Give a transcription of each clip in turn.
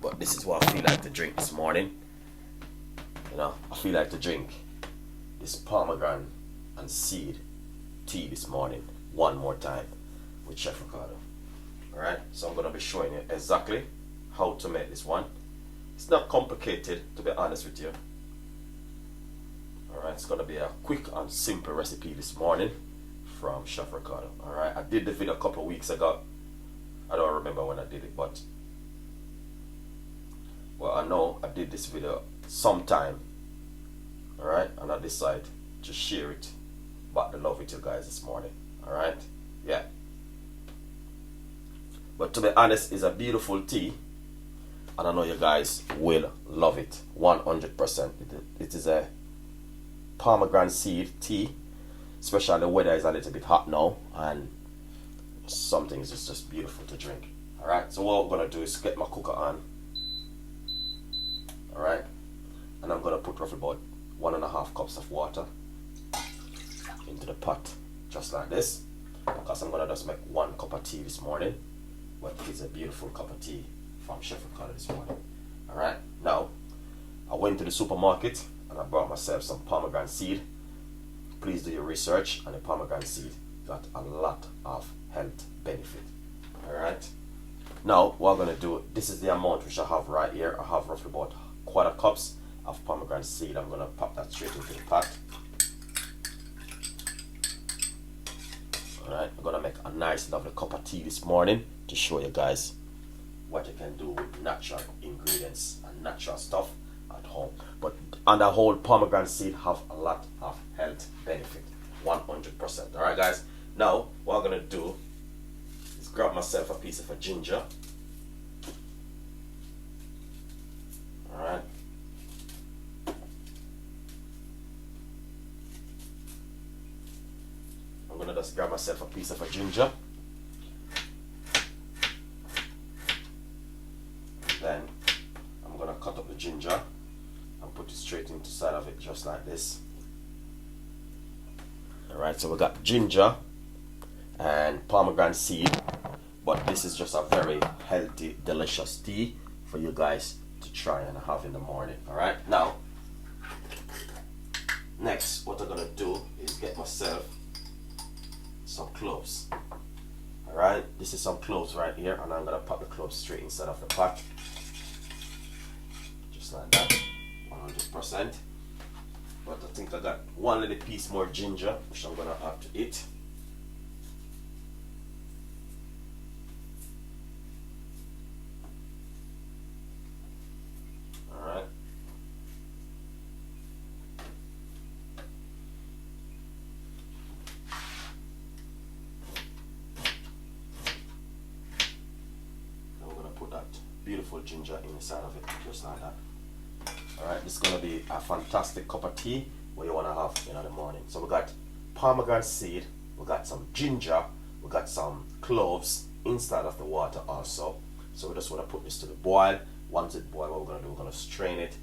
but this is what I feel like to drink this morning. You know, I feel like to drink this pomegranate and seed tea this morning one more time with Chef Ricardo. Alright, so I'm going to be showing you exactly how to make this one. It's not complicated, to be honest with you. Alright, it's going to be a quick and simple recipe this morning from Chef Ricardo. Alright, I did the video a couple of weeks ago. I don't remember when I did it, but well, I know I did this video sometime. Alright, and I decided to share it back to love with you guys this morning. Alright, yeah. But to be honest, it's a beautiful tea, and I know you guys will love it 100%. It is a pomegranate seed tea, especially the weather is a little bit hot now, and something is just beautiful to drink. Alright, so what I'm gonna do is get my cooker on. Alright, and I'm gonna put roughly about 1.5 cups of water into the pot, just like this, because I'm gonna just make 1 cup of tea this morning. But it's a beautiful cup of tea from Chef Ricardo this morning. Alright, now I went to the supermarket and I brought myself some pomegranate seed. Please do your research, and the pomegranate seed got a lot of health benefit. Alright, now what I'm gonna do, this is the amount which I have right here. I have roughly about 1/4 cups of pomegranate seed. I'm gonna pop that straight into the pot. Alright, I'm gonna make a nice lovely cup of tea this morning to show you guys what you can do with natural ingredients and natural stuff at home. But on the whole, pomegranate seed have a lot of health benefit, 100%. Alright guys, now what I'm gonna do is grab myself a piece of a ginger. Alright, I'm gonna just grab myself a piece of a ginger. Then I'm gonna cut up the ginger and put it straight into the side of it, just like this. Alright, so we got ginger and pomegranate seed, but this is just a very healthy, delicious tea for you guys to try and have in the morning. Alright, now next what I'm gonna do is get myself some cloves. Alright, this is some cloves right here, and I'm gonna pop the cloves straight inside of the pot, just like that, 100%. But I think I got one little piece more ginger which I'm gonna add to it. Alright, beautiful ginger inside of it, just like that. Alright, this is going to be a fantastic cup of tea what you want to have in the morning. So we got pomegranate seed, we got some ginger, we got some cloves inside of the water also. So we just want to put this to the boil. Once it boils, what we're going to do, we're going to strain it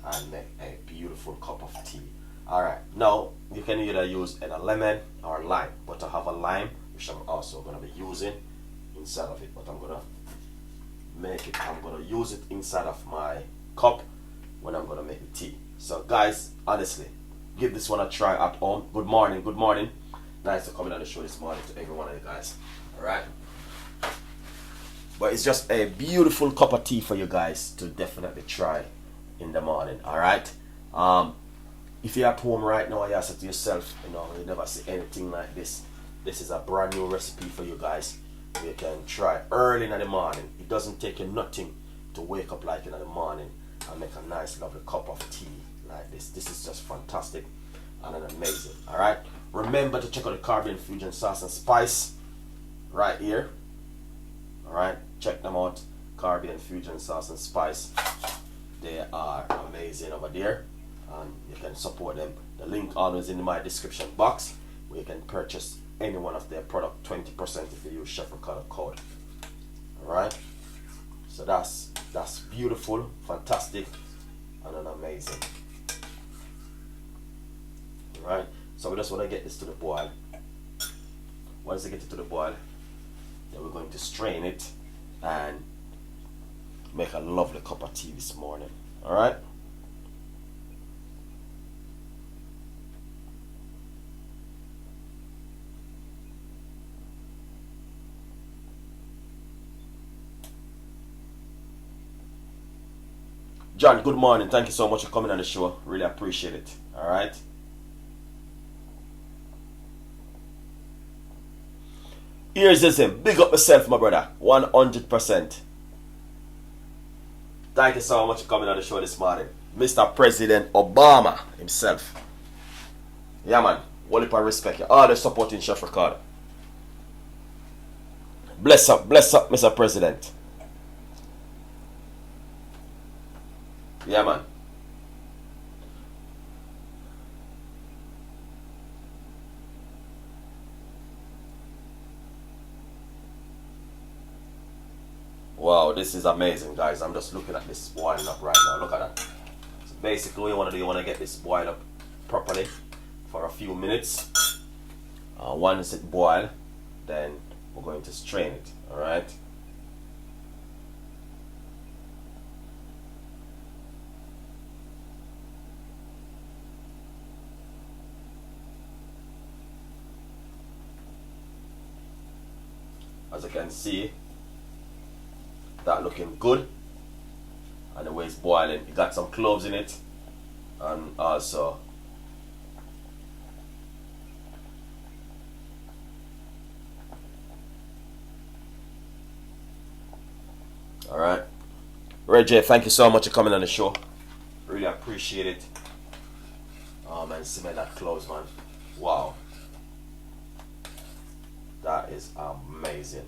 and make a beautiful cup of tea. Alright, now you can either use a lemon or lime, but I have a lime which I'm also going to be using inside of it, but I'm going to I'm going to use it inside of my cup when I'm going to make the tea. So guys, honestly, give this one a try at home. Good morning, good morning. Nice to come in on the show this morning to every one of you guys. Alright, but it's just a beautiful cup of tea for you guys to definitely try in the morning. Alright, if you're at home right now, you ask to yourself, you never see anything like this. This is a brand new recipe for you guys. You can try early in the morning. It doesn't take you nothing to wake up like in the morning and make a nice lovely cup of tea like this. This is just fantastic and amazing. Alright, remember to check out the Caribbean Fusion Sauce and Spice right here. Alright, check them out, Caribbean Fusion Sauce and Spice. They are amazing over there, and you can support them. The link always in my description box, where you can purchase any one of their product 20% if you use Chef Ricardo code. Alright, so that's beautiful, fantastic, and amazing. Alright, so we just want to get this to the boil. Once we get it to the boil, then we're going to strain it and make a lovely cup of tea this morning. Alright? John, good morning. Thank you so much for coming on the show. Really appreciate it. Alright? Here's him. Big up yourself, my brother. 100%. Thank you so much for coming on the show this morning. Mr. President Obama himself. Yeah, man. All the respect. All the supporting Chef Ricardo. Bless up, Mr. President. Yeah, man. Wow, this is amazing, guys. I'm just looking at this boiling up right now. Look at that. So basically, what you want to do, you want to get this boiled up properly for a few minutes. Once it boils, then we're going to strain it. All right. As you can see, that looking good, and the way it's boiling, it got some cloves in it, and also all right, Ray J, thank you so much for coming on the show. Really appreciate it. Oh man, smell that cloves, man. Wow, that is amazing.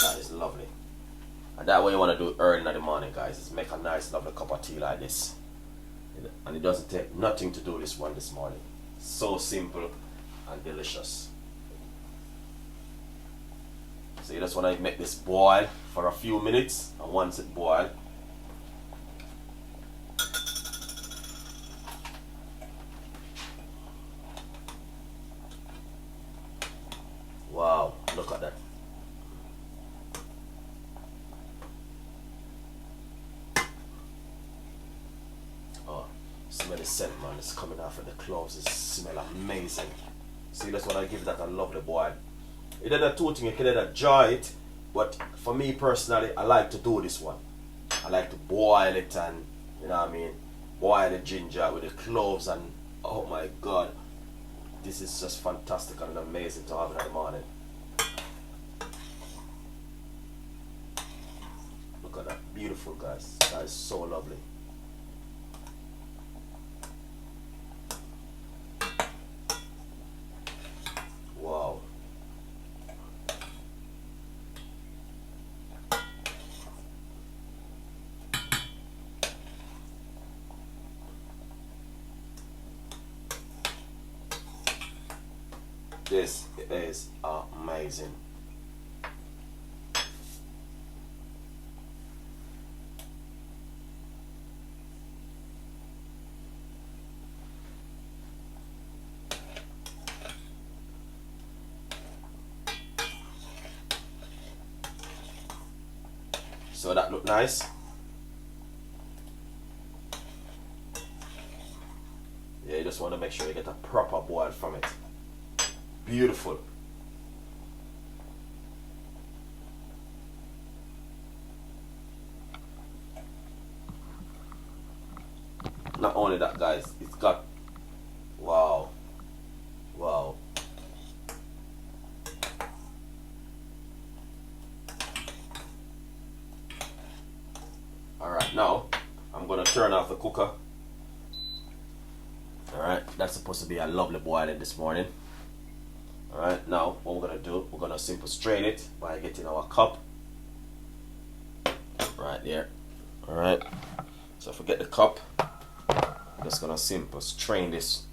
That is lovely. And that way you want to do early in the morning, guys, is make a nice lovely cup of tea like this. And it doesn't take nothing to do this one this morning. So simple and delicious. So you just want to make this boil for a few minutes, and once it boils, wow, look at that. Smell the scent, man. It's coming off of the cloves. It smells amazing. See, that's what I give that a lovely boil. It doesn't two things. You can either dry it, but for me personally, I like to do this one. I like to boil it, and you know what I mean, boil the ginger with the cloves, and oh my god, this is just fantastic and amazing to have in the morning. Look at that, beautiful, guys. That is so lovely. Wow. This is amazing. So that look nice. Yeah, you just want to make sure you get a proper boil from it. Beautiful. Not only that, guys, it's got, wow, wow. Alright, now I'm gonna turn off the cooker. Alright, that's supposed to be a lovely boiling this morning. Alright, now what we're gonna do, we're gonna simply strain it by getting our cup right there. Alright, so if we get the cup, I'm just gonna simple strain this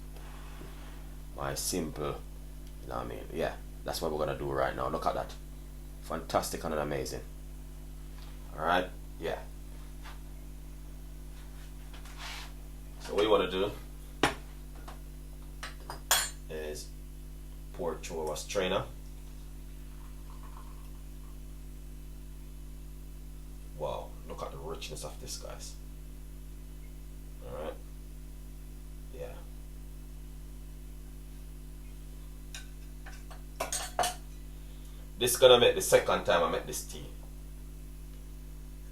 by simple, you know what I mean? Yeah, that's what we're gonna do right now. Look at that. Fantastic and amazing. Alright, yeah. So what you want to do is pour it through our strainer. richness of this, guys. Alright. Yeah. This is gonna make the second time I make this tea.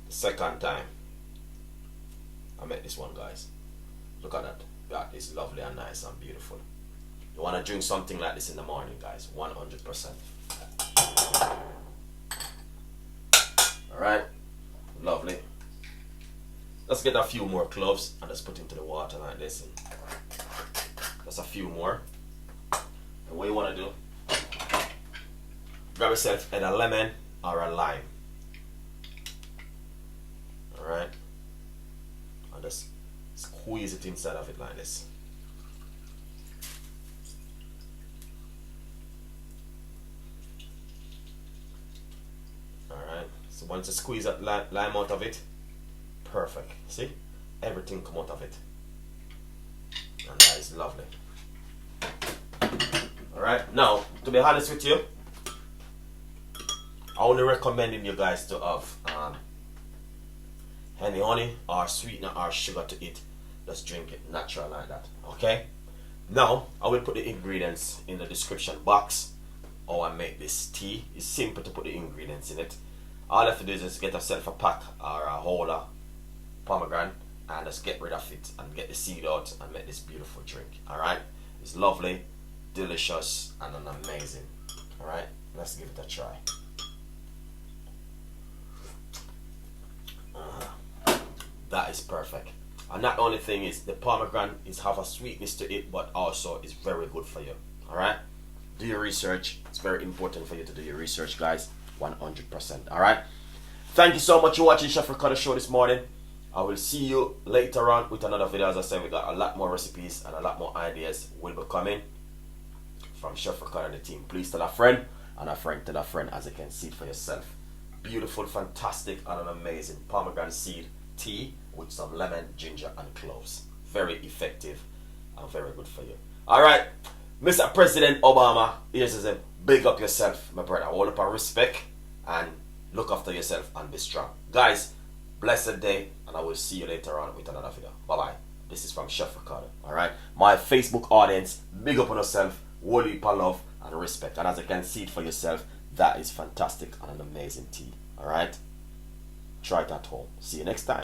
The second time I make this one, guys. Look at that. That is lovely and nice and beautiful. You wanna drink something like this in the morning, guys. 100%. Alright. Lovely. Let's get a few more cloves and just put into the water like this. Just a few more. And what you want to do, grab yourself either a lemon or a lime. Alright. And just squeeze it inside of it like this. Alright. So once you squeeze that lime out of it, perfect. See? Everything come out of it. And that is lovely. Alright, now, to be honest with you, I only recommending you guys to have any honey or sweetener or sugar to it. Just drink it natural like that. Okay? Now, I will put the ingredients in the description box. How I make this tea. It's simple to put the ingredients in it. All you have to do is just get yourself a pack or a holder pomegranate and just get rid of it and get the seed out and make this beautiful drink. Alright? It's lovely, delicious, and amazing. Alright? Let's give it a try. That is perfect. And not only thing is the pomegranate is have a sweetness to it, but also is very good for you. Alright? Do your research. It's very important for you to do your research, guys. 100%. Alright? Thank you so much for watching Chef Ricardo show this morning. I will see you later on with another video. As I said, we got a lot more recipes and a lot more ideas will be coming from Chef Ricardo and the team. Please tell a friend and a friend tell a friend, as you can see it for yourself. Beautiful, fantastic, and an amazing pomegranate seed tea with some lemon, ginger, and cloves. Very effective and very good for you. Alright, Mr. President Obama, here's him. Big up yourself, my brother. Hold up and respect and look after yourself and be strong. Guys, blessed day, and I will see you later on with another video. Bye bye. This is from Chef Ricardo. Alright, my Facebook audience, big up on yourself, whole heap of love and respect. And as you can see it for yourself, that is fantastic and an amazing tea. Alright, try it at home. See you next time.